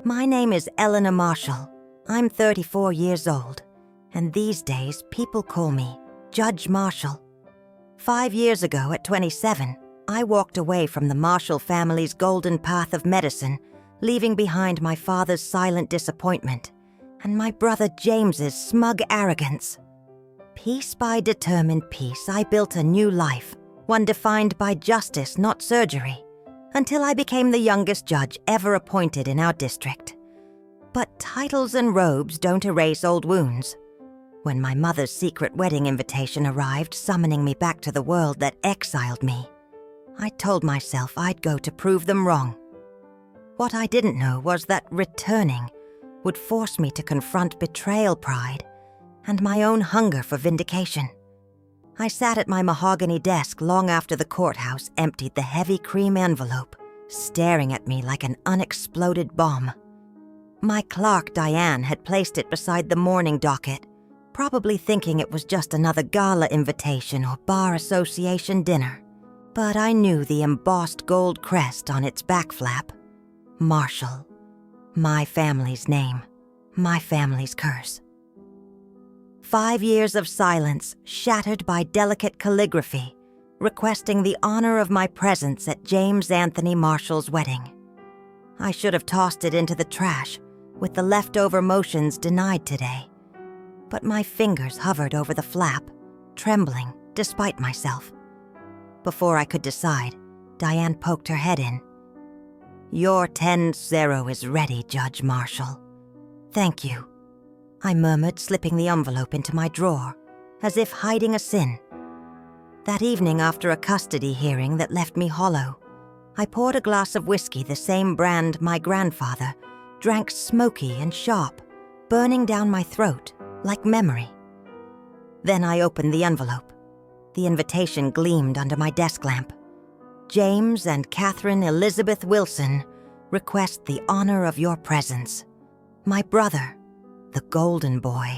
My name is Eleanor Marshall. I'm 34 years old, and these days people call me Judge Marshall. 5 years ago, at 27, I walked away from the Marshall family's golden path of medicine, leaving behind my father's silent disappointment and my brother James's smug arrogance. Piece by determined piece, I built a new life, one defined by justice, not surgery, until I became the youngest judge ever appointed in our district. But titles and robes don't erase old wounds. When my mother's secret wedding invitation arrived, summoning me back to the world that exiled me, I told myself I'd go to prove them wrong. What I didn't know was that returning would force me to confront betrayal pride and my own hunger for vindication. I sat at my mahogany desk long after the courthouse emptied the heavy cream envelope, staring at me like an unexploded bomb. My clerk, Diane, had placed it beside the morning docket, probably thinking it was just another gala invitation or bar association dinner. But I knew the embossed gold crest on its back flap. Marshall. My family's name. My family's curse. 5 years of silence, shattered by delicate calligraphy, requesting the honor of my presence at James Anthony Marshall's wedding. I should have tossed it into the trash, with the leftover motions denied today. But my fingers hovered over the flap, trembling despite myself. Before I could decide, Diane poked her head in. "Your 10-0 is ready, Judge Marshall." "Thank you," I murmured, slipping the envelope into my drawer, as if hiding a sin. That evening, after a custody hearing that left me hollow, I poured a glass of whiskey the same brand my grandfather drank, smoky and sharp, burning down my throat like memory. Then I opened the envelope. The invitation gleamed under my desk lamp. "James and Catherine Elizabeth Wilson request the honor of your presence. My brother, the golden boy,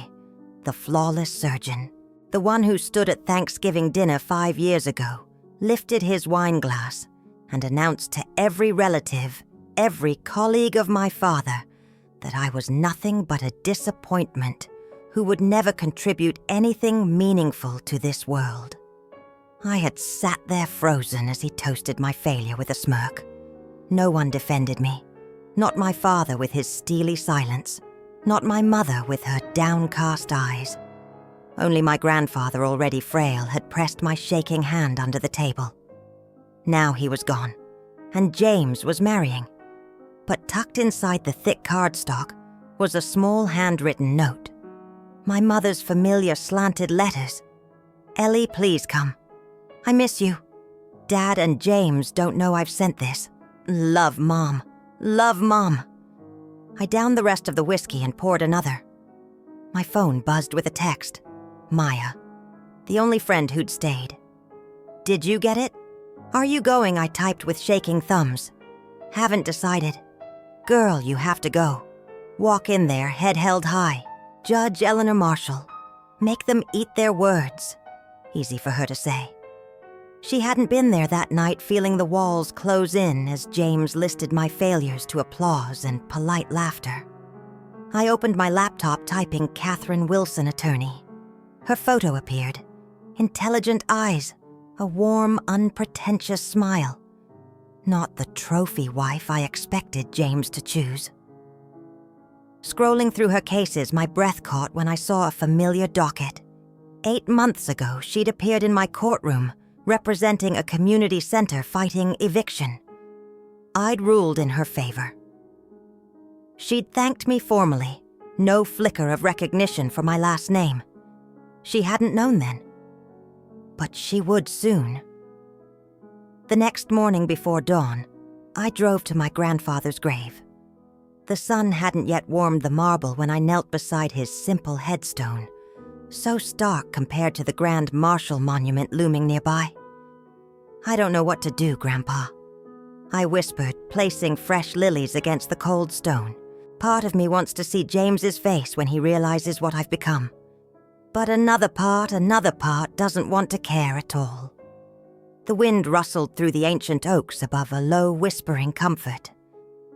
the flawless surgeon, the one who stood at Thanksgiving dinner 5 years ago, lifted his wine glass and announced to every relative, every colleague of my father, that I was nothing but a disappointment who would never contribute anything meaningful to this world." I had sat there frozen as he toasted my failure with a smirk. No one defended me. Not my father with his steely silence. Not my mother with her downcast eyes. Only my grandfather, already frail, had pressed my shaking hand under the table. Now he was gone, and James was marrying. But tucked inside the thick cardstock was a small handwritten note. My mother's familiar slanted letters. "Ellie, please come. I miss you. Dad and James don't know I've sent this. Love, Mom. Love, Mom." I downed the rest of the whiskey and poured another. My phone buzzed with a text. Maya, the only friend who'd stayed. "Did you get it?" "Are you going?" I typed with shaking thumbs. "Haven't decided." "Girl, you have to go. Walk in there, head held high. Judge Eleanor Marshall. Make them eat their words." Easy for her to say. She hadn't been there that night, feeling the walls close in as James listed my failures to applause and polite laughter. I opened my laptop, typing Catherine Wilson, attorney. Her photo appeared. Intelligent eyes, a warm, unpretentious smile. Not the trophy wife I expected James to choose. Scrolling through her cases, my breath caught when I saw a familiar docket. 8 months ago, she'd appeared in my courtroom, representing a community center fighting eviction. I'd ruled in her favor. She'd thanked me formally, no flicker of recognition for my last name. She hadn't known then. But she would soon. The next morning before dawn, I drove to my grandfather's grave. The sun hadn't yet warmed the marble when I knelt beside his simple headstone, so stark compared to the grand Marshall monument looming nearby. "I don't know what to do, Grandpa," I whispered, placing fresh lilies against the cold stone. Part of me wants to see James's face when he realizes what I've become. But another part doesn't want to care at all. The wind rustled through the ancient oaks above a low, whispering comfort.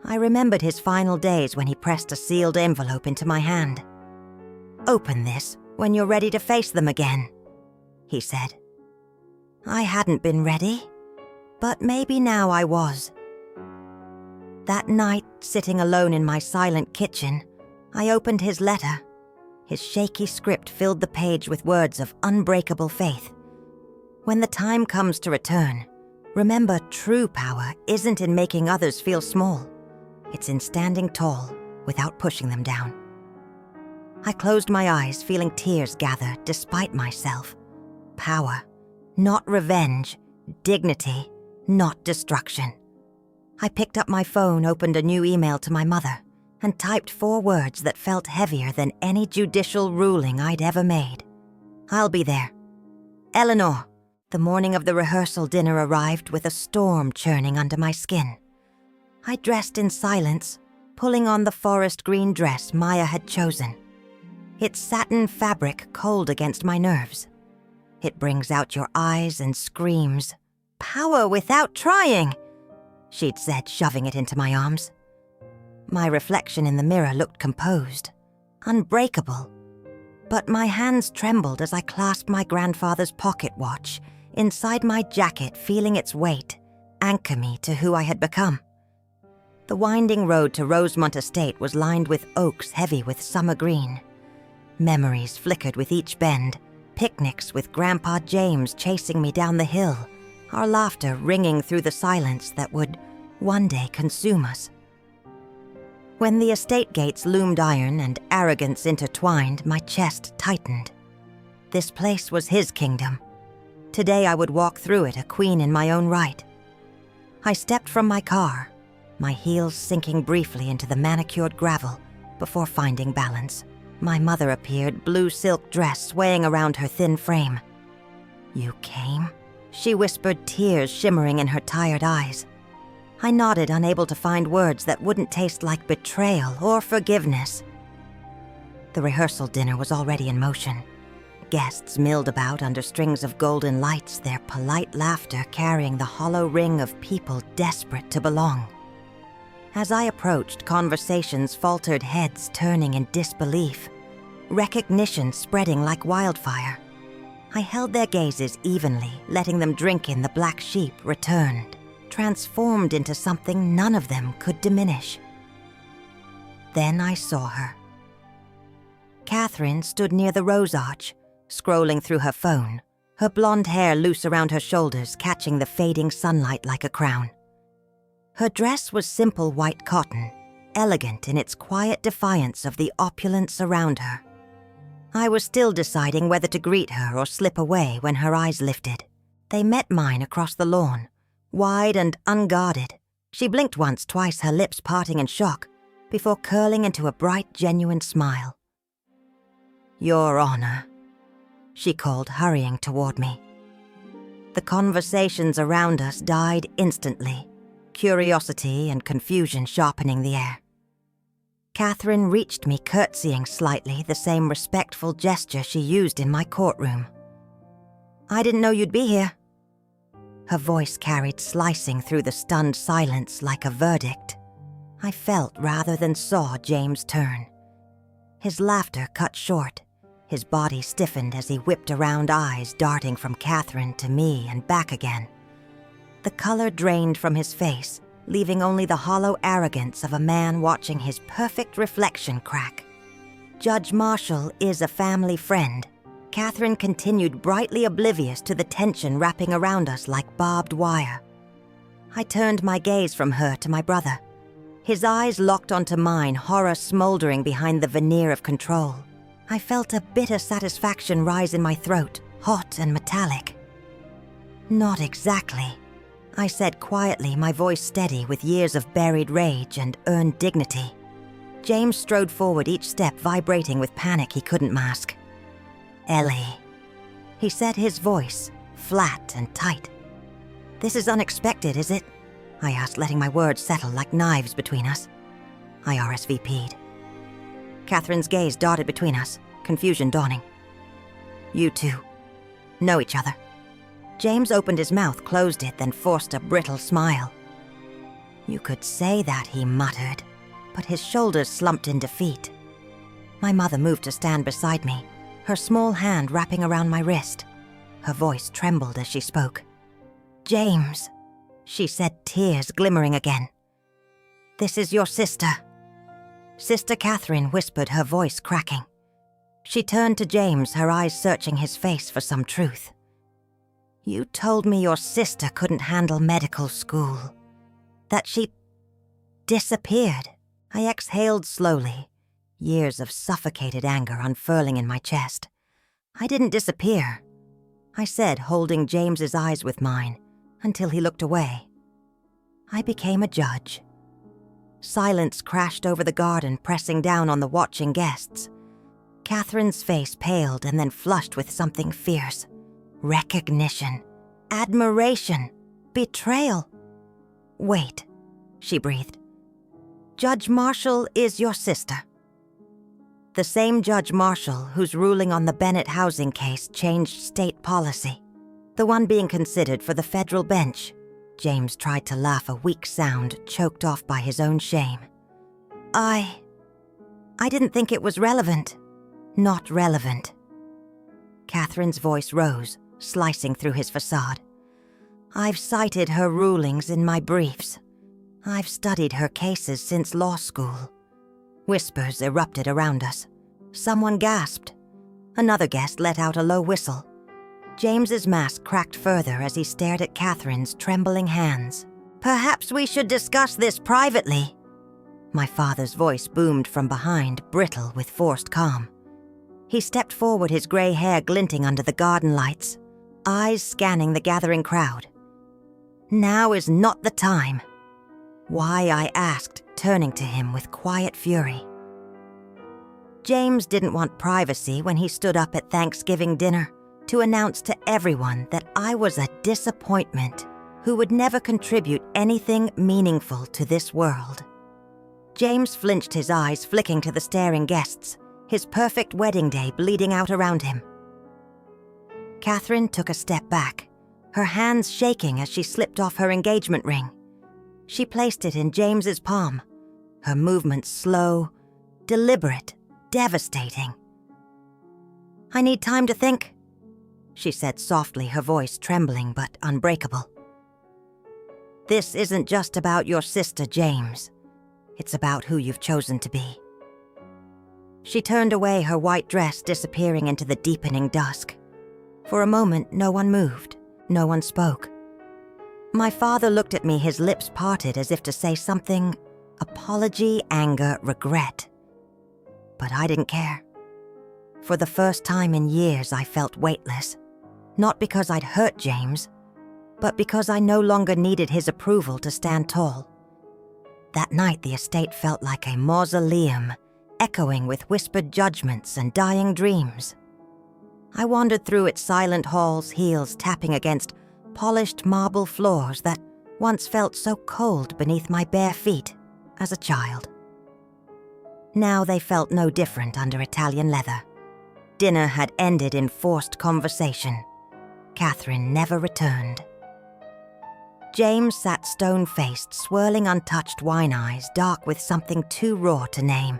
I remembered his final days when he pressed a sealed envelope into my hand. "Open this when you're ready to face them again," he said. I hadn't been ready, but maybe now I was. That night, sitting alone in my silent kitchen, I opened his letter. His shaky script filled the page with words of unbreakable faith. When the time comes to return, remember true power isn't in making others feel small. It's in standing tall without pushing them down. I closed my eyes, feeling tears gather despite myself. Power, not revenge. Dignity, not destruction. I picked up my phone, opened a new email to my mother, and typed 4 words that felt heavier than any judicial ruling I'd ever made. "I'll be there. Eleanor." The morning of the rehearsal dinner arrived with a storm churning under my skin. I dressed in silence, pulling on the forest green dress Maya had chosen. Its satin fabric cold against my nerves. It brings out your eyes and screams, "Power without trying," she'd said, shoving it into my arms. My reflection in the mirror looked composed, unbreakable, but my hands trembled as I clasped my grandfather's pocket watch inside my jacket, feeling its weight anchor me to who I had become. The winding road to Rosemont Estate was lined with oaks heavy with summer green. Memories flickered with each bend, picnics with Grandpa James chasing me down the hill, our laughter ringing through the silence that would one day consume us. When the estate gates loomed iron and arrogance intertwined, my chest tightened. This place was his kingdom. Today I would walk through it a queen in my own right. I stepped from my car, my heels sinking briefly into the manicured gravel before finding balance. My mother appeared, blue silk dress swaying around her thin frame. "You came?" she whispered, tears shimmering in her tired eyes. I nodded, unable to find words that wouldn't taste like betrayal or forgiveness. The rehearsal dinner was already in motion. Guests milled about under strings of golden lights, their polite laughter carrying the hollow ring of people desperate to belong. As I approached, conversations faltered, heads turning in disbelief, recognition spreading like wildfire. I held their gazes evenly, letting them drink in the black sheep returned, transformed into something none of them could diminish. Then I saw her. Catherine stood near the rose arch, scrolling through her phone, her blonde hair loose around her shoulders, catching the fading sunlight like a crown. Her dress was simple white cotton, elegant in its quiet defiance of the opulence around her. I was still deciding whether to greet her or slip away when her eyes lifted. They met mine across the lawn, wide and unguarded. She blinked once, twice, her lips parting in shock, before curling into a bright, genuine smile. "Your Honor," she called, hurrying toward me. The conversations around us died instantly, curiosity and confusion sharpening the air. Catherine reached me, curtsying slightly, the same respectful gesture she used in my courtroom. "I didn't know you'd be here." Her voice carried slicing through the stunned silence like a verdict. I felt rather than saw James turn. His laughter cut short. His body stiffened as he whipped around, eyes darting from Catherine to me and back again. The color drained from his face, leaving only the hollow arrogance of a man watching his perfect reflection crack. "Judge Marshall is a family friend," Catherine continued, brightly oblivious to the tension wrapping around us like barbed wire. I turned my gaze from her to my brother. His eyes locked onto mine, horror smoldering behind the veneer of control. I felt a bitter satisfaction rise in my throat, hot and metallic. "Not exactly," I said quietly, my voice steady with years of buried rage and earned dignity. James strode forward, each step vibrating with panic he couldn't mask. "Ellie," he said, his voice flat and tight. "This is unexpected, is it?" I asked, letting my words settle like knives between us. I RSVP'd. Catherine's gaze darted between us, confusion dawning. "You two know each other?" James opened his mouth, closed it, then forced a brittle smile. "You could say that," he muttered, but his shoulders slumped in defeat. My mother moved to stand beside me, her small hand wrapping around my wrist. Her voice trembled as she spoke. "James," she said, tears glimmering again. "This is your sister." Sister Catherine whispered, her voice cracking. She turned to James, her eyes searching his face for some truth. "You told me your sister couldn't handle medical school. That she disappeared." I exhaled slowly, years of suffocated anger unfurling in my chest. "I didn't disappear," I said, holding James's eyes with mine until he looked away. I became a judge. Silence crashed over the garden, pressing down on the watching guests. Catherine's face paled and then flushed with something fierce. Recognition, admiration, betrayal. "Wait," she breathed. "Judge Marshall is your sister." The same Judge Marshall whose ruling on the Bennett housing case changed state policy. The one being considered for the federal bench. James tried to laugh, a weak sound choked off by his own shame. I didn't think it was relevant. Not relevant." Catherine's voice rose, slicing through his facade. "I've cited her rulings in my briefs. I've studied her cases since law school." Whispers erupted around us. Someone gasped. Another guest let out a low whistle. James's mask cracked further as he stared at Catherine's trembling hands. "Perhaps we should discuss this privately." My father's voice boomed from behind, brittle with forced calm. He stepped forward, his gray hair glinting under the garden lights, eyes scanning the gathering crowd. "Now is not the time." "Why?" I asked, turning to him with quiet fury. James didn't want privacy when he stood up at Thanksgiving dinner to announce to everyone that I was a disappointment who would never contribute anything meaningful to this world. James flinched, his eyes flicking to the staring guests, his perfect wedding day bleeding out around him. Catherine took a step back, her hands shaking as she slipped off her engagement ring. She placed it in James's palm, her movements slow, deliberate, devastating. "I need time to think," she said softly, her voice trembling but unbreakable. "This isn't just about your sister, James. It's about who you've chosen to be." She turned away, her white dress disappearing into the deepening dusk. For a moment, no one moved, no one spoke. My father looked at me, his lips parted as if to say something, apology, anger, regret. But I didn't care. For the first time in years, I felt weightless. Not because I'd hurt James, but because I no longer needed his approval to stand tall. That night, the estate felt like a mausoleum, echoing with whispered judgments and dying dreams. I wandered through its silent halls, heels tapping against polished marble floors that once felt so cold beneath my bare feet as a child. Now they felt no different under Italian leather. Dinner had ended in forced conversation. Catherine never returned. James sat stone-faced, swirling untouched wine eyes, dark with something too raw to name.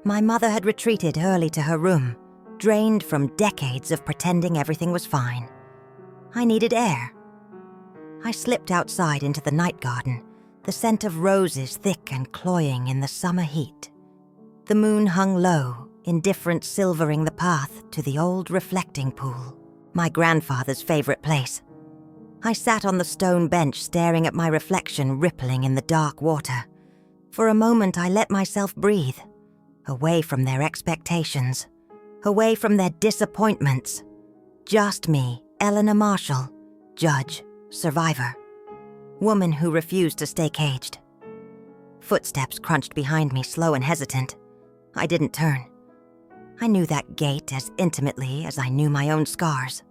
My mother had retreated early to her room, drained from decades of pretending everything was fine. I needed air. I slipped outside into the night garden, the scent of roses thick and cloying in the summer heat. The moon hung low, indifferent silvering the path to the old reflecting pool, my grandfather's favorite place. I sat on the stone bench staring at my reflection rippling in the dark water. For a moment I let myself breathe, away from their expectations, away from their disappointments. Just me, Eleanor Marshall, judge, survivor, woman who refused to stay caged. Footsteps crunched behind me, slow and hesitant. I didn't turn. I knew that gait as intimately as I knew my own scars.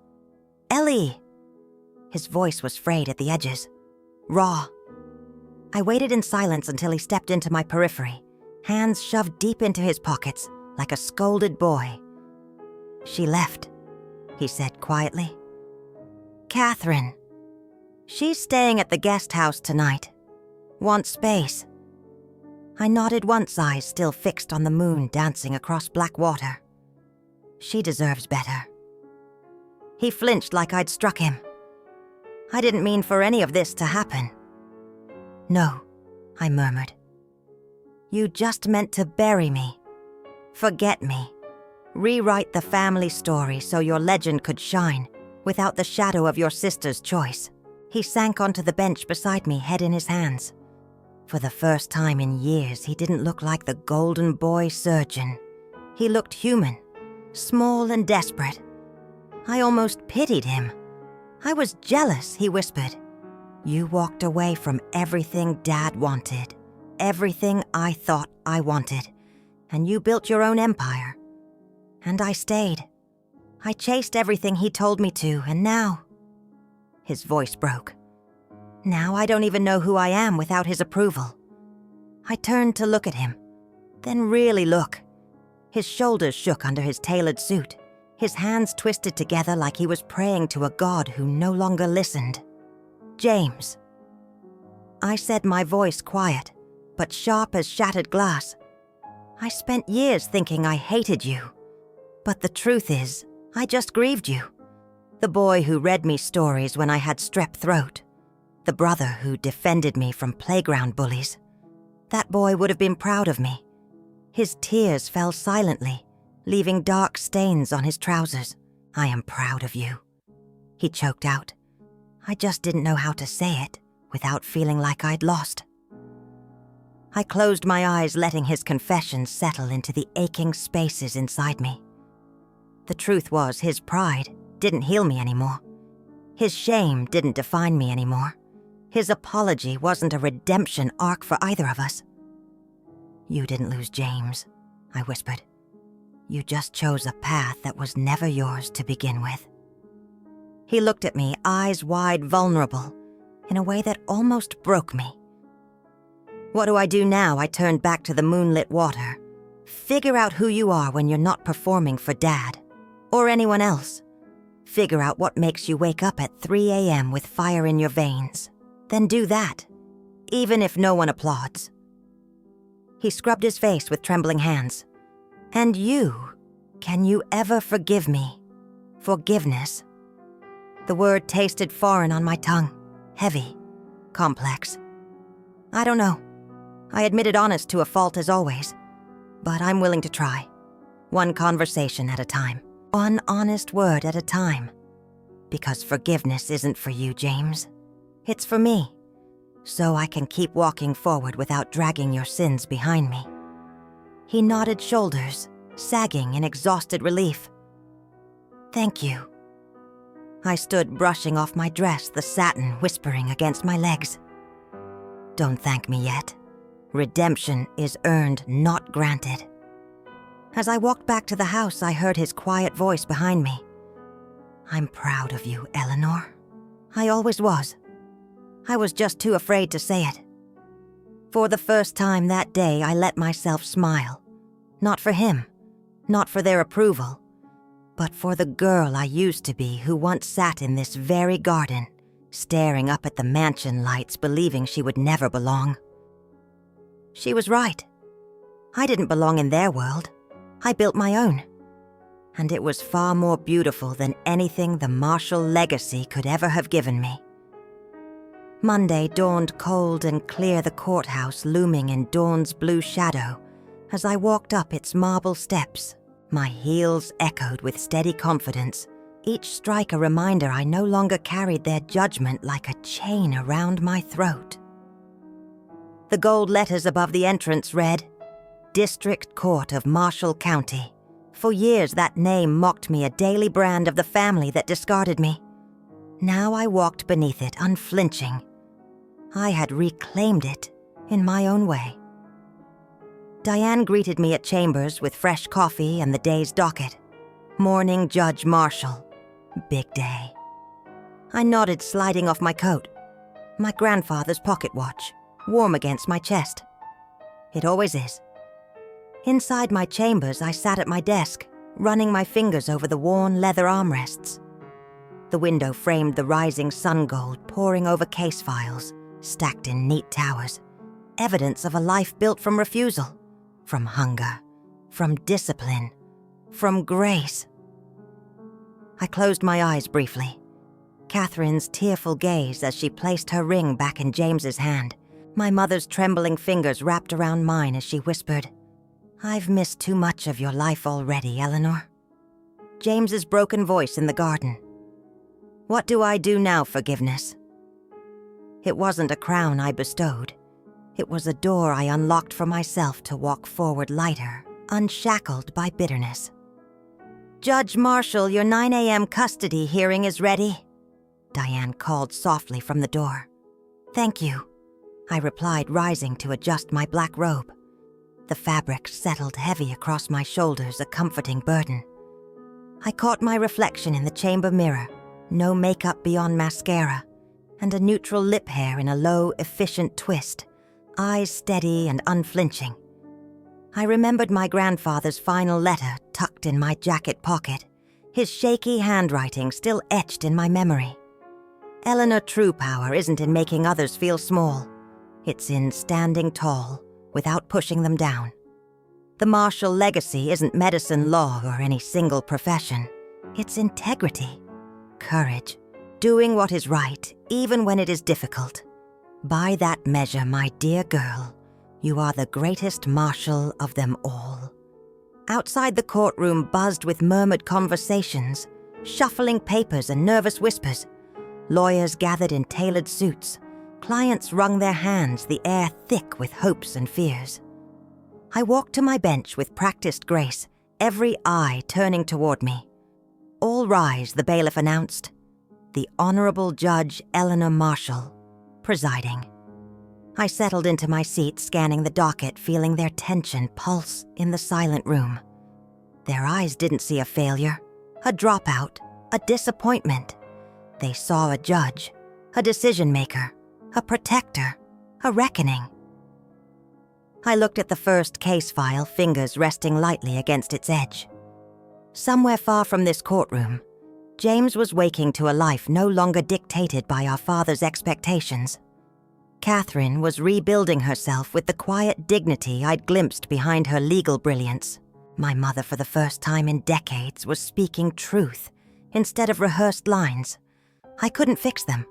"Ellie!" His voice was frayed at the edges, raw. I waited in silence until he stepped into my periphery, hands shoved deep into his pockets like a scolded boy. "She left," he said quietly. "Catherine. She's staying at the guest house tonight." Want space. I nodded once, eyes still fixed on the moon dancing across black water. She deserves better. He flinched like I'd struck him. I didn't mean for any of this to happen. No, I murmured. You just meant to bury me. Forget me. Rewrite the family story so your legend could shine without the shadow of your sister's choice. He sank onto the bench beside me, head in his hands. For the first time in years, he didn't look like the golden boy surgeon. He looked human, small and desperate. I almost pitied him. I was jealous, he whispered. You walked away from everything Dad wanted, everything I thought I wanted, and you built your own empire. And I stayed. I chased everything he told me to, and now... His voice broke. Now I don't even know who I am without his approval. I turned to look at him, then really look. His shoulders shook under his tailored suit. His hands twisted together like he was praying to a god who no longer listened. James. I said, my voice quiet, but sharp as shattered glass. I spent years thinking I hated you. But the truth is, I just grieved you. The boy who read me stories when I had strep throat. The brother who defended me from playground bullies. That boy would have been proud of me. His tears fell silently, leaving dark stains on his trousers. I am proud of you. He choked out. I just didn't know how to say it without feeling like I'd lost. I closed my eyes, letting his confession settle into the aching spaces inside me. The truth was, his pride didn't heal me anymore. His shame didn't define me anymore. His apology wasn't a redemption arc for either of us. You didn't lose James, I whispered. You just chose a path that was never yours to begin with. He looked at me, eyes wide, vulnerable, in a way that almost broke me. What do I do now? I turned back to the moonlit water. Figure out who you are when you're not performing for Dad, or anyone else. Figure out what makes you wake up at 3 a.m. with fire in your veins. Then do that, even if no one applauds. He scrubbed his face with trembling hands. And you, can you ever forgive me? Forgiveness. The word tasted foreign on my tongue, heavy, complex. I don't know. I admitted honest to a fault as always, but I'm willing to try. One conversation at a time, one honest word at a time. Because forgiveness isn't for you, James. It's for me, so I can keep walking forward without dragging your sins behind me. He nodded shoulders, sagging in exhausted relief. Thank you. I stood brushing off my dress, the satin whispering against my legs. Don't thank me yet. Redemption is earned, not granted. As I walked back to the house, I heard his quiet voice behind me. I'm proud of you, Eleanor. I always was. I was just too afraid to say it. For the first time that day, I let myself smile. Not for him, not for their approval, but for the girl I used to be who once sat in this very garden, staring up at the mansion lights, believing she would never belong. She was right. I didn't belong in their world. I built my own. And it was far more beautiful than anything the Marshall legacy could ever have given me. Monday dawned cold and clear, the courthouse looming in dawn's blue shadow as I walked up its marble steps. My heels echoed with steady confidence, each strike a reminder I no longer carried their judgment like a chain around my throat. The gold letters above the entrance read, District Court of Marshall County. For years that name mocked me, a daily brand of the family that discarded me. Now I walked beneath it, unflinching. I had reclaimed it in my own way. Diane greeted me at chambers with fresh coffee and the day's docket. Morning Judge Marshall. Big day. I nodded, sliding off my coat. My grandfather's pocket watch, warm against my chest. It always is. Inside my chambers, I sat at my desk, running my fingers over the worn leather armrests. The window framed the rising sun gold pouring over case files, stacked in neat towers, evidence of a life built from refusal, from hunger, from discipline, from grace. I closed my eyes briefly. Catherine's tearful gaze as she placed her ring back in James's hand, my mother's trembling fingers wrapped around mine as she whispered, "I've missed too much of your life already, Eleanor." James's broken voice in the garden. "What do I do now, forgiveness?" It wasn't a crown I bestowed. It was a door I unlocked for myself to walk forward lighter, unshackled by bitterness. "Judge Marshall, your 9 a.m. custody hearing is ready," Diane called softly from the door. "Thank you," I replied, rising to adjust my black robe. The fabric settled heavy across my shoulders, a comforting burden. I caught my reflection in the chamber mirror, no makeup beyond mascara, and a neutral lip hair in a low, efficient twist, eyes steady and unflinching. I remembered my grandfather's final letter tucked in my jacket pocket, his shaky handwriting still etched in my memory. Eleanor, true power isn't in making others feel small. It's in standing tall, without pushing them down. The Marshall legacy isn't medicine, law, or any single profession. It's integrity, courage, doing what is right, even when it is difficult. By that measure, my dear girl, you are the greatest Marshall of them all. Outside the courtroom buzzed with murmured conversations, shuffling papers and nervous whispers. Lawyers gathered in tailored suits. Clients wrung their hands, the air thick with hopes and fears. I walked to my bench with practiced grace, every eye turning toward me. "All rise," the bailiff announced. "The Honorable Judge Eleanor Marshall, presiding." I settled into my seat, scanning the docket, feeling their tension pulse in the silent room. Their eyes didn't see a failure, a dropout, a disappointment. They saw a judge, a decision-maker, a protector, a reckoning. I looked at the first case file, fingers resting lightly against its edge. Somewhere far from this courtroom, James was waking to a life no longer dictated by our father's expectations. Catherine was rebuilding herself with the quiet dignity I'd glimpsed behind her legal brilliance. My mother, for the first time in decades, was speaking truth instead of rehearsed lines. I couldn't fix them,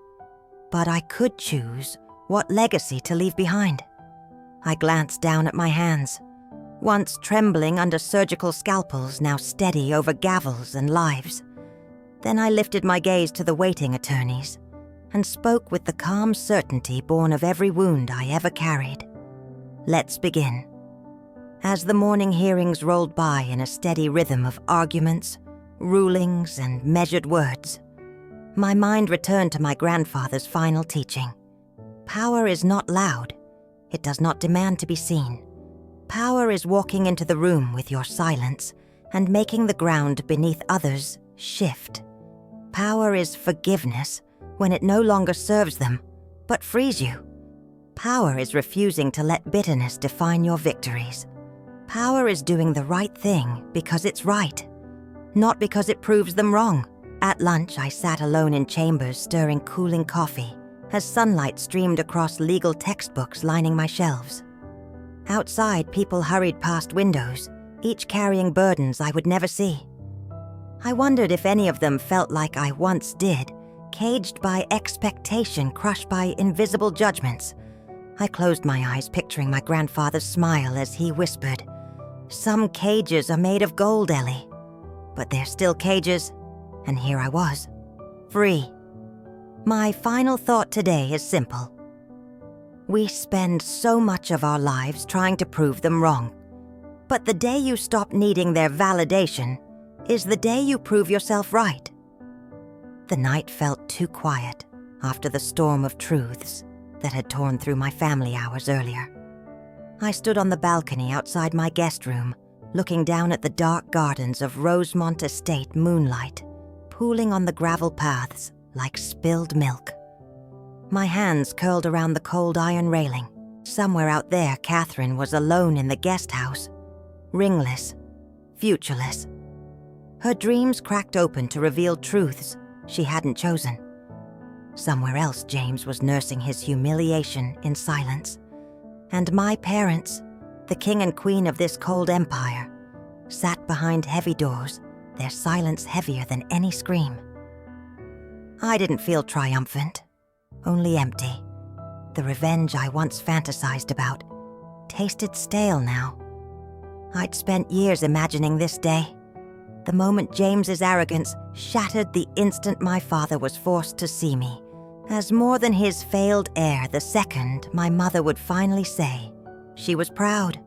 but I could choose what legacy to leave behind. I glanced down at my hands, once trembling under surgical scalpels, now steady over gavels and lives. Then I lifted my gaze to the waiting attorneys and spoke with the calm certainty born of every wound I ever carried. "Let's begin." As the morning hearings rolled by in a steady rhythm of arguments, rulings, and measured words, my mind returned to my grandfather's final teaching. Power is not loud. It does not demand to be seen. Power is walking into the room with your silence and making the ground beneath others shift. Power is forgiveness when it no longer serves them, but frees you. Power is refusing to let bitterness define your victories. Power is doing the right thing because it's right, not because it proves them wrong. At lunch, I sat alone in chambers stirring cooling coffee as sunlight streamed across legal textbooks lining my shelves. Outside, people hurried past windows, each carrying burdens I would never see. I wondered if any of them felt like I once did, caged by expectation, crushed by invisible judgments. I closed my eyes, picturing my grandfather's smile as he whispered, "Some cages are made of gold, Ellie." But they're still cages, and here I was, free. My final thought today is simple. We spend so much of our lives trying to prove them wrong. But the day you stop needing their validation is the day you prove yourself right. The night felt too quiet after the storm of truths that had torn through my family hours earlier. I stood on the balcony outside my guest room, looking down at the dark gardens of Rosemont Estate moonlight, pooling on the gravel paths like spilled milk. My hands curled around the cold iron railing. Somewhere out there, Catherine was alone in the guest house, ringless, futureless. Her dreams cracked open to reveal truths she hadn't chosen. Somewhere else, James was nursing his humiliation in silence. And my parents, the king and queen of this cold empire, sat behind heavy doors, their silence heavier than any scream. I didn't feel triumphant, only empty. The revenge I once fantasized about tasted stale now. I'd spent years imagining this day, the moment James's arrogance shattered the instant my father was forced to see me as more than his failed heir the second my mother would finally say she was proud.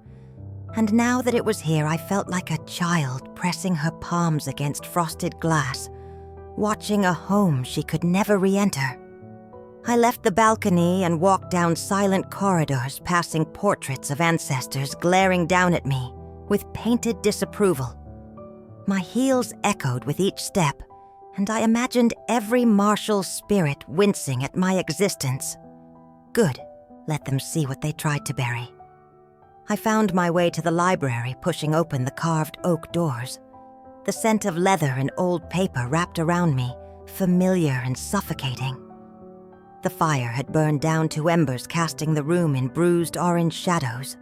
And now that it was here, I felt like a child pressing her palms against frosted glass, watching a home she could never re-enter. I left the balcony and walked down silent corridors, passing portraits of ancestors glaring down at me with painted disapproval. My heels echoed with each step, and I imagined every martial spirit wincing at my existence. Good, let them see what they tried to bury. I found my way to the library, pushing open the carved oak doors. The scent of leather and old paper wrapped around me, familiar and suffocating. The fire had burned down to embers, casting the room in bruised orange shadows.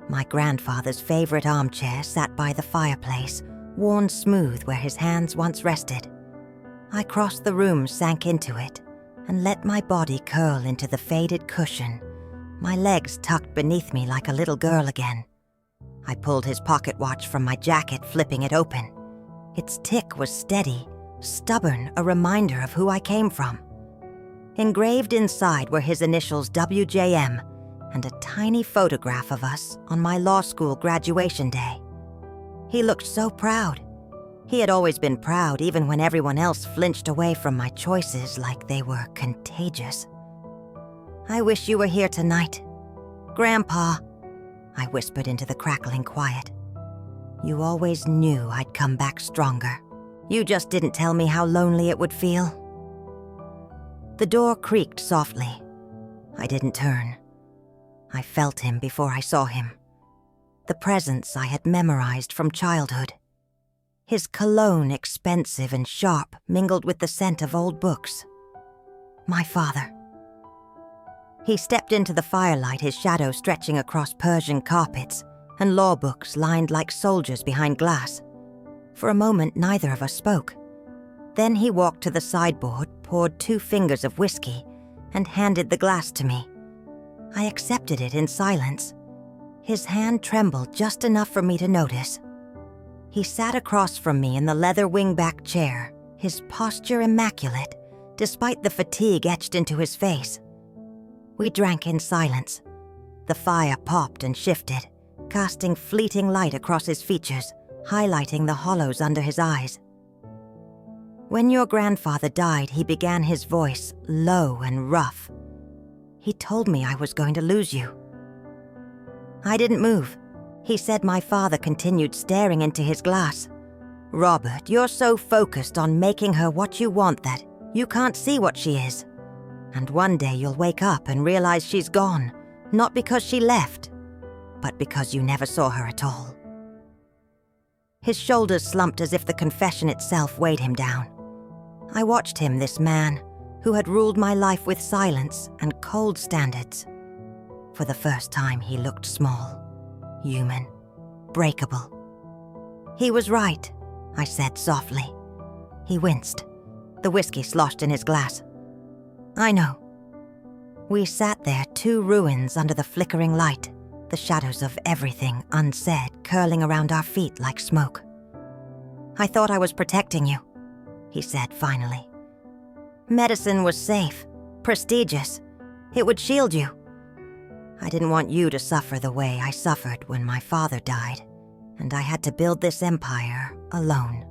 My grandfather's favorite armchair sat by the fireplace, worn smooth where his hands once rested. I crossed the room, sank into it, and let my body curl into the faded cushion, my legs tucked beneath me like a little girl again. I pulled his pocket watch from my jacket, flipping it open. Its tick was steady, stubborn, a reminder of who I came from. Engraved inside were his initials WJM and a tiny photograph of us on my law school graduation day. He looked so proud. He had always been proud, even when everyone else flinched away from my choices like they were contagious. I wish you were here tonight. Grandpa, I whispered into the crackling quiet. You always knew I'd come back stronger. You just didn't tell me how lonely it would feel. The door creaked softly. I didn't turn. I felt him before I saw him. The presence I had memorized from childhood. His cologne, expensive and sharp, mingled with the scent of old books. My father. He stepped into the firelight, his shadow stretching across Persian carpets and law books lined like soldiers behind glass. For a moment, neither of us spoke. Then he walked to the sideboard, poured 2 fingers of whiskey, and handed the glass to me. I accepted it in silence. His hand trembled just enough for me to notice. He sat across from me in the leather wingback chair, his posture immaculate, despite the fatigue etched into his face. We drank in silence. The fire popped and shifted, casting fleeting light across his features, highlighting the hollows under his eyes. When your grandfather died, he began his voice low and rough. He told me I was going to lose you. I didn't move. He said my father continued, staring into his glass. Robert, you're so focused on making her what you want that you can't see what she is. And one day you'll wake up and realize she's gone, not because she left, but because you never saw her at all. His shoulders slumped as if the confession itself weighed him down. I watched him, this man, who had ruled my life with silence and cold standards. For the first time, he looked small, human, breakable. He was right, I said softly. He winced. The whiskey sloshed in his glass. I know. We sat there, 2 ruins under the flickering light, the shadows of everything unsaid curling around our feet like smoke. I thought I was protecting you, he said finally. Medicine was safe, prestigious. It would shield you. I didn't want you to suffer the way I suffered when my father died, and I had to build this empire alone.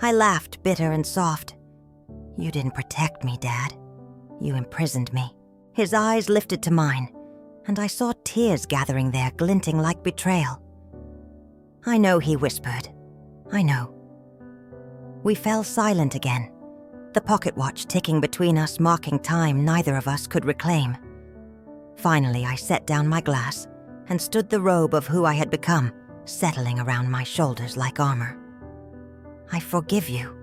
I laughed, bitter and soft. You didn't protect me, Dad. You imprisoned me. His eyes lifted to mine, and I saw tears gathering there, glinting like betrayal. I know, he whispered. I know. We fell silent again, the pocket watch ticking between us, marking time neither of us could reclaim. Finally, I set down my glass and stood the robe of who I had become, settling around my shoulders like armor. I forgive you.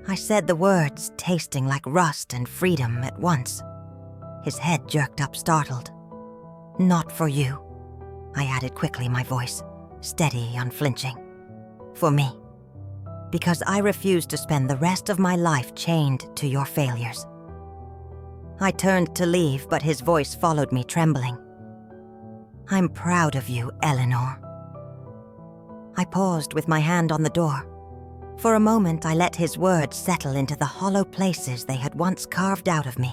I said the words, tasting like rust and freedom at once. His head jerked up, startled. Not for you, I added quickly, my voice steady, unflinching. For me. Because I refuse to spend the rest of my life chained to your failures. I turned to leave, but his voice followed me, trembling. I'm proud of you, Eleanor. I paused with my hand on the door. For a moment, I let his words settle into the hollow places they had once carved out of me.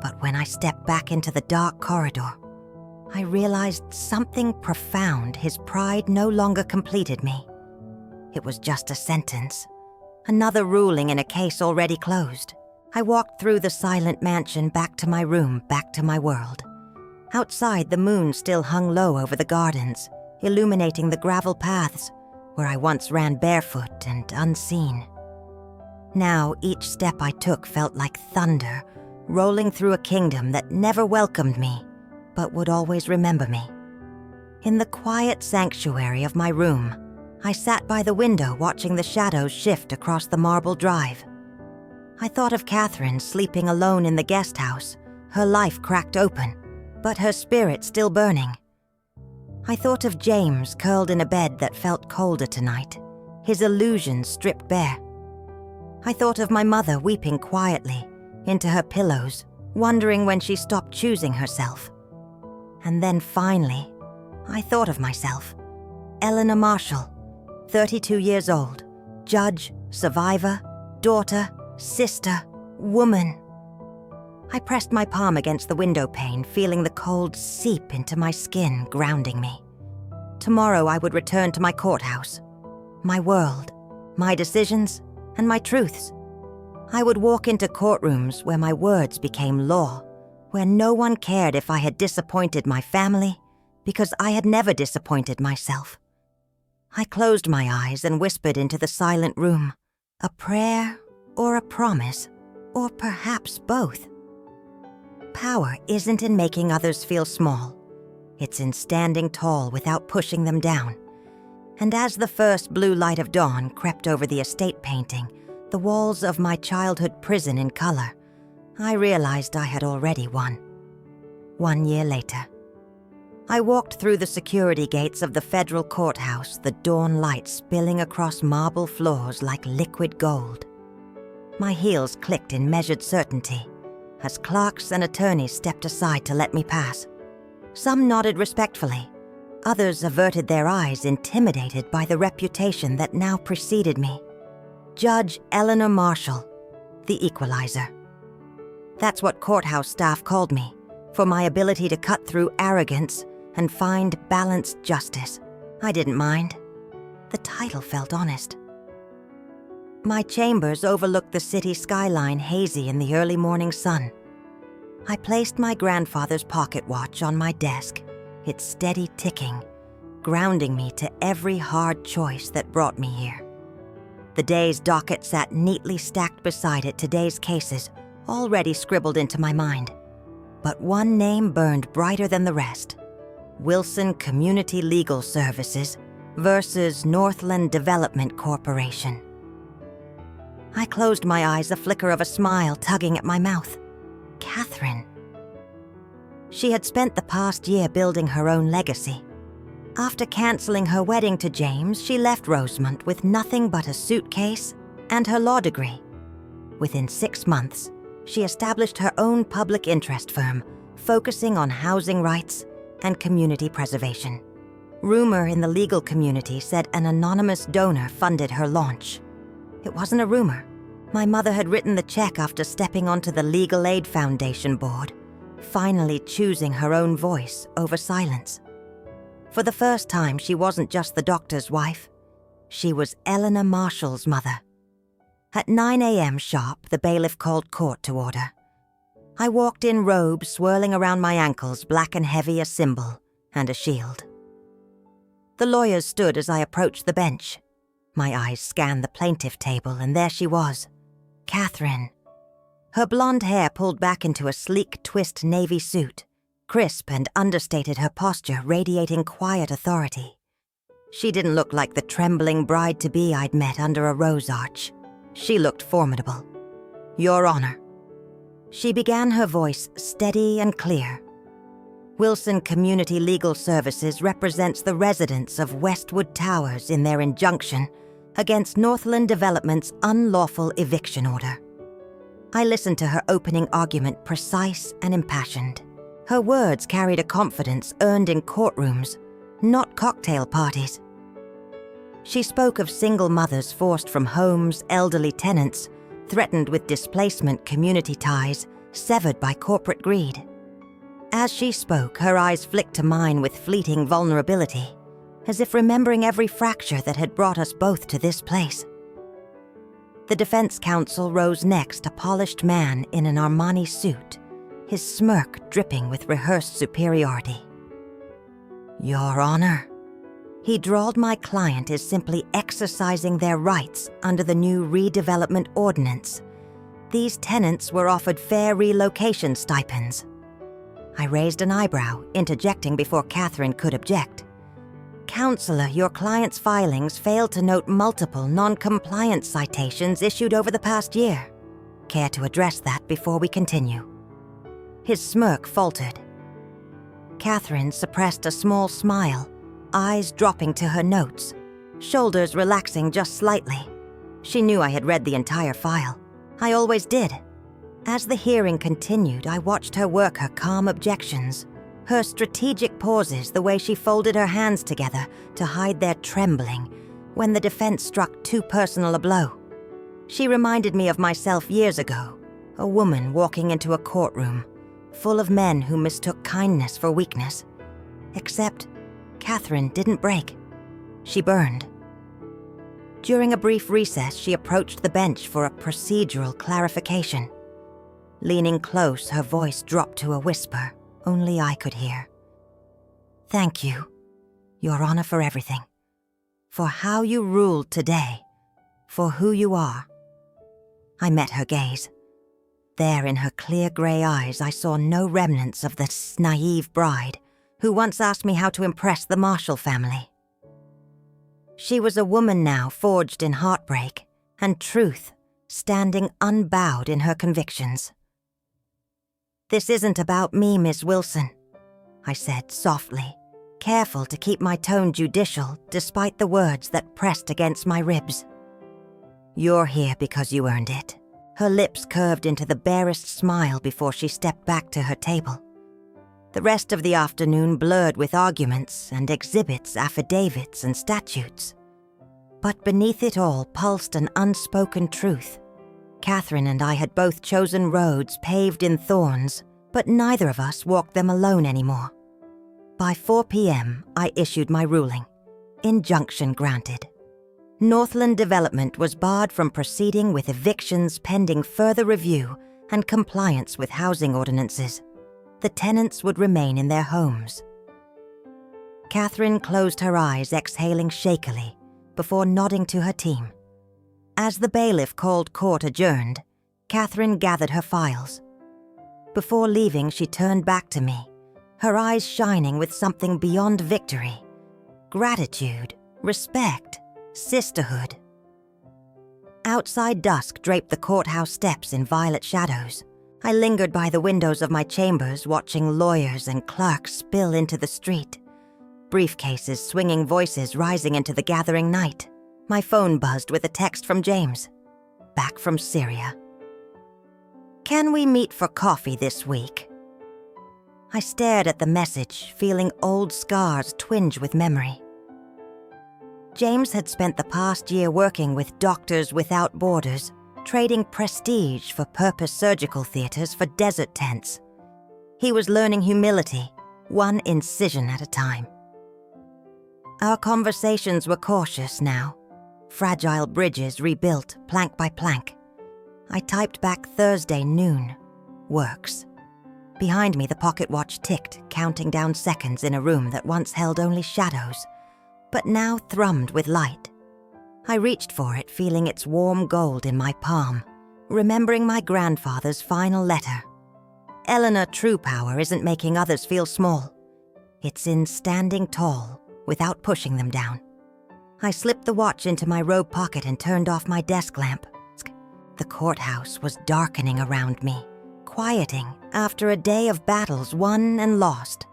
But when I stepped back into the dark corridor, I realized something profound. His pride no longer completed me. It was just a sentence, another ruling in a case already closed. I walked through the silent mansion, back to my room, back to my world. Outside, the moon still hung low over the gardens, illuminating the gravel paths where I once ran barefoot and unseen. Now, each step I took felt like thunder, rolling through a kingdom that never welcomed me, but would always remember me. In the quiet sanctuary of my room, I sat by the window watching the shadows shift across the marble drive. I thought of Catherine sleeping alone in the guest house, her life cracked open, but her spirit still burning. I thought of James curled in a bed that felt colder tonight, his illusions stripped bare. I thought of my mother weeping quietly into her pillows, wondering when she stopped choosing herself. And then finally, I thought of myself, Eleanor Marshall, 32 years old, judge, survivor, daughter, sister, woman. I pressed my palm against the window pane, feeling the cold seep into my skin, grounding me. Tomorrow I would return to my courthouse, my world, my decisions, and my truths. I would walk into courtrooms where my words became law, where no one cared if I had disappointed my family, because I had never disappointed myself. I closed my eyes and whispered into the silent room, a prayer or a promise, or perhaps both. Power isn't in making others feel small. It's in standing tall without pushing them down. And as the first blue light of dawn crept over the estate painting, the walls of my childhood prison in color, I realized I had already won. 1 year later, I walked through the security gates of the federal courthouse, the dawn light spilling across marble floors like liquid gold. My heels clicked in measured certainty as clerks and attorneys stepped aside to let me pass. Some nodded respectfully. Others averted their eyes, intimidated by the reputation that now preceded me. Judge Eleanor Marshall, the equalizer. That's what courthouse staff called me, for my ability to cut through arrogance and find balanced justice. I didn't mind. The title felt honest. My chambers overlooked the city skyline, hazy in the early morning sun. I placed my grandfather's pocket watch on my desk, its steady ticking, grounding me to every hard choice that brought me here. The day's docket sat neatly stacked beside it, today's cases already scribbled into my mind. But one name burned brighter than the rest. Wilson Community Legal Services versus Northland Development Corporation. I closed my eyes, a flicker of a smile tugging at my mouth. Catherine. She had spent the past year building her own legacy. After canceling her wedding to James, she left Rosemont with nothing but a suitcase and her law degree. Within 6 months, she established her own public interest firm, focusing on housing rights and community preservation. Rumor in the legal community said an anonymous donor funded her launch. It wasn't a rumor. My mother had written the check after stepping onto the Legal Aid Foundation board, finally choosing her own voice over silence. For the first time, she wasn't just the doctor's wife. She was Eleanor Marshall's mother. At 9 a.m. sharp, the bailiff called court to order. I walked in, robe swirling around my ankles, black and heavy, a symbol and a shield. The lawyers stood as I approached the bench. My eyes scanned the plaintiff table, and there she was, Catherine. Her blonde hair pulled back into a sleek twist navy suit, crisp and understated, her posture radiating quiet authority. She didn't look like the trembling bride-to-be I'd met under a rose arch. She looked formidable. Your Honor. She began, her voice steady and clear. Wilson Community Legal Services represents the residents of Westwood Towers in their injunction against Northland Development's unlawful eviction order. I listened to her opening argument, precise and impassioned. Her words carried a confidence earned in courtrooms, not cocktail parties. She spoke of single mothers forced from homes, elderly tenants, threatened with displacement, community ties, severed by corporate greed. As she spoke, her eyes flicked to mine with fleeting vulnerability, as if remembering every fracture that had brought us both to this place. The defense counsel rose next, a polished man in an Armani suit, his smirk dripping with rehearsed superiority. "Your Honor," he drawled, "my client is simply exercising their rights under the new redevelopment ordinance. These tenants were offered fair relocation stipends." I raised an eyebrow, interjecting before Catherine could object. "Counselor, your client's filings failed to note multiple non-compliance citations issued over the past year. Care to address that before we continue?" His smirk faltered. Catherine suppressed a small smile, eyes dropping to her notes, shoulders relaxing just slightly. She knew I had read the entire file. I always did. As the hearing continued, I watched her work her calm objections, her strategic pauses, the way she folded her hands together to hide their trembling when the defense struck too personal a blow. She reminded me of myself years ago, a woman walking into a courtroom, full of men who mistook kindness for weakness. Except Catherine didn't break. She burned. During a brief recess, she approached the bench for a procedural clarification. Leaning close, her voice dropped to a whisper only I could hear. "Thank you, Your Honor, for everything. For how you ruled today. For who you are." I met her gaze. There in her clear gray eyes, I saw no remnants of the naive bride who once asked me how to impress the Marshall family. She was a woman now forged in heartbreak and truth, standing unbowed in her convictions. "This isn't about me, Miss Wilson," I said softly, careful to keep my tone judicial despite the words that pressed against my ribs. "You're here because you earned it." Her lips curved into the barest smile before she stepped back to her table. The rest of the afternoon blurred with arguments and exhibits, affidavits and statutes. But beneath it all pulsed an unspoken truth. Catherine and I had both chosen roads paved in thorns, but neither of us walked them alone anymore. By 4 p.m., I issued my ruling. Injunction granted. Northland Development was barred from proceeding with evictions pending further review and compliance with housing ordinances. The tenants would remain in their homes. Catherine closed her eyes, exhaling shakily, before nodding to her team. As the bailiff called court adjourned, Catherine gathered her files. Before leaving, she turned back to me, her eyes shining with something beyond victory. Gratitude, respect, sisterhood. Outside dusk draped the courthouse steps in violet shadows. I lingered by the windows of my chambers, watching lawyers and clerks spill into the street. Briefcases, swinging voices rising into the gathering night. My phone buzzed with a text from James, back from Syria. "Can we meet for coffee this week?" I stared at the message, feeling old scars twinge with memory. James had spent the past year working with Doctors Without Borders, trading prestige for purpose surgical theaters for desert tents. He was learning humility, one incision at a time. Our conversations were cautious now. Fragile bridges rebuilt plank by plank. I typed back Thursday noon. Works. Behind me, the pocket watch ticked, counting down seconds in a room that once held only shadows, but now thrummed with light. I reached for it, feeling its warm gold in my palm, remembering my grandfather's final letter. Eleanor True Power isn't making others feel small. It's in standing tall, without pushing them down. I slipped the watch into my robe pocket and turned off my desk lamp. The courthouse was darkening around me, quieting after a day of battles won and lost.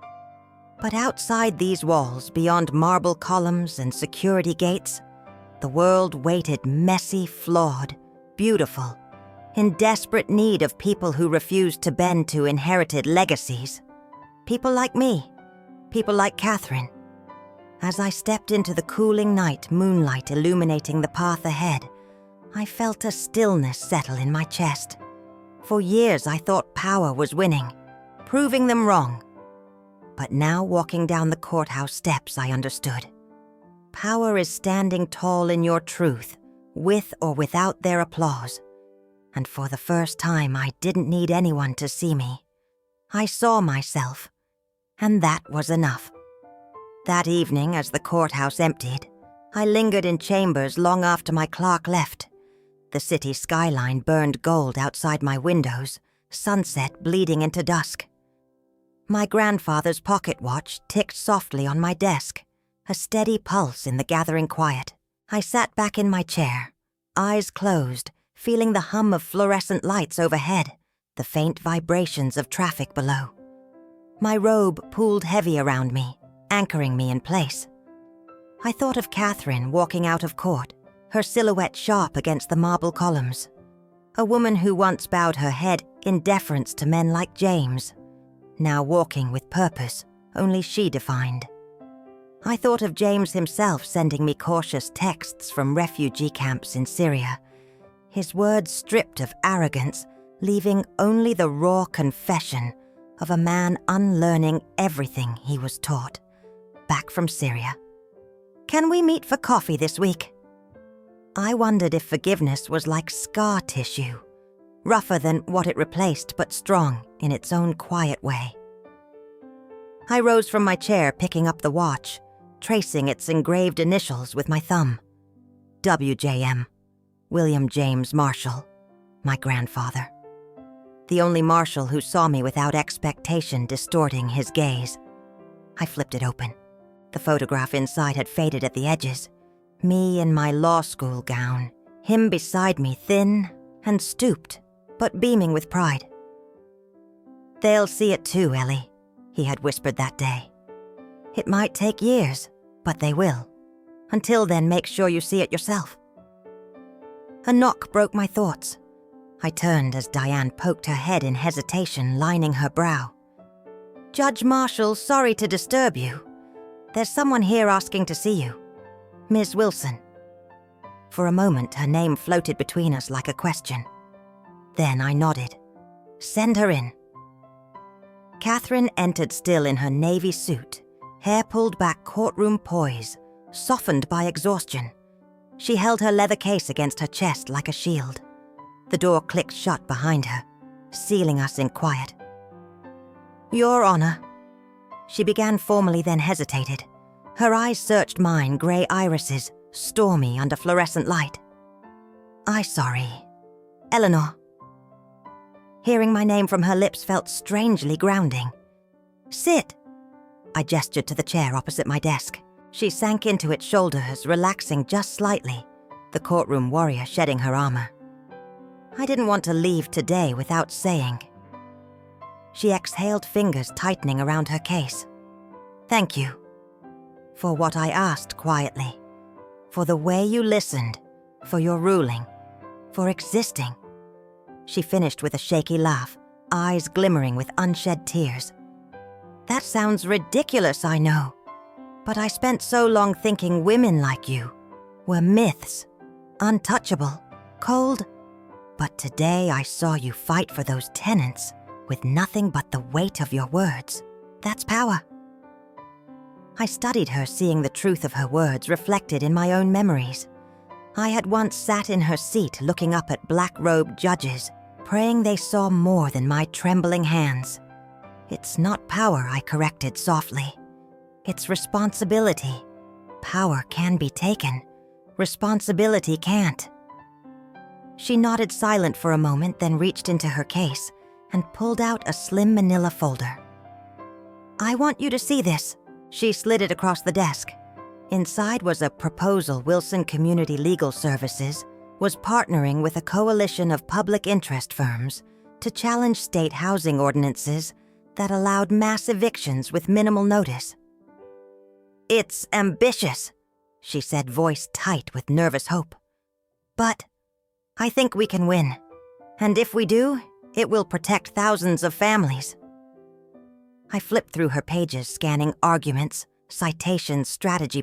But outside these walls, beyond marble columns and security gates, the world waited messy, flawed, beautiful, in desperate need of people who refused to bend to inherited legacies. People like me, people like Catherine. As I stepped into the cooling night, moonlight illuminating the path ahead, I felt a stillness settle in my chest. For years I thought power was winning, proving them wrong. But now walking down the courthouse steps, I understood. Power is standing tall in your truth, with or without their applause. And for the first time, I didn't need anyone to see me. I saw myself, and that was enough. That evening, as the courthouse emptied, I lingered in chambers long after my clerk left. The city skyline burned gold outside my windows, sunset bleeding into dusk. My grandfather's pocket watch ticked softly on my desk, a steady pulse in the gathering quiet. I sat back in my chair, eyes closed, feeling the hum of fluorescent lights overhead, the faint vibrations of traffic below. My robe pooled heavy around me, anchoring me in place. I thought of Catherine walking out of court, her silhouette sharp against the marble columns. A woman who once bowed her head in deference to men like James, now walking with purpose only she defined. I thought of James himself sending me cautious texts from refugee camps in Syria, his words stripped of arrogance, leaving only the raw confession of a man unlearning everything he was taught, back from Syria. "Can we meet for coffee this week?" I wondered if forgiveness was like scar tissue, rougher than what it replaced but strong in its own quiet way. I rose from my chair, picking up the watch, tracing its engraved initials with my thumb. WJM, William James Marshall, my grandfather. The only Marshall who saw me without expectation distorting his gaze. I flipped it open. The photograph inside had faded at the edges. Me in my law school gown, him beside me, thin and stooped, but beaming with pride. "They'll see it too, Ellie," he had whispered that day. "It might take years, but they will. Until then, make sure you see it yourself." A knock broke my thoughts. I turned as Diane poked her head in hesitation, lining her brow. "Judge Marshall, sorry to disturb you. There's someone here asking to see you. Ms. Wilson." For a moment, her name floated between us like a question. Then I nodded. "Send her in." Catherine entered still in her navy suit, hair pulled back, courtroom poise, softened by exhaustion. She held her leather case against her chest like a shield. The door clicked shut behind her, sealing us in quiet. "Your Honor." She began formally, then hesitated. Her eyes searched mine, gray irises, stormy under fluorescent light. Sorry. Eleanor." Hearing my name from her lips felt strangely grounding. "Sit." I gestured to the chair opposite my desk. She sank into its shoulders, relaxing just slightly, the courtroom warrior shedding her armor. I didn't want to leave today without saying. She exhaled, fingers tightening around her case. "Thank you. For what I asked quietly. For the way you listened. For your ruling. For existing." She finished with a shaky laugh, eyes glimmering with unshed tears. "That sounds ridiculous, I know. But I spent so long thinking women like you were myths, untouchable, cold. But today I saw you fight for those tenets with nothing but the weight of your words. That's power." I studied her, seeing the truth of her words reflected in my own memories. I had once sat in her seat looking up at black-robed judges, praying they saw more than my trembling hands. "It's not power," I corrected softly. "It's responsibility. Power can be taken. Responsibility can't." She nodded silent for a moment, then reached into her case and pulled out a slim manila folder. "I want you to see this." She slid it across the desk. Inside was a proposal Wilson Community Legal Services was partnering with a coalition of public interest firms to challenge state housing ordinances that allowed mass evictions with minimal notice. "It's ambitious," she said, voice tight with nervous hope. "But I think we can win. And if we do, it will protect thousands of families." I flipped through her pages, scanning arguments, citations, strategy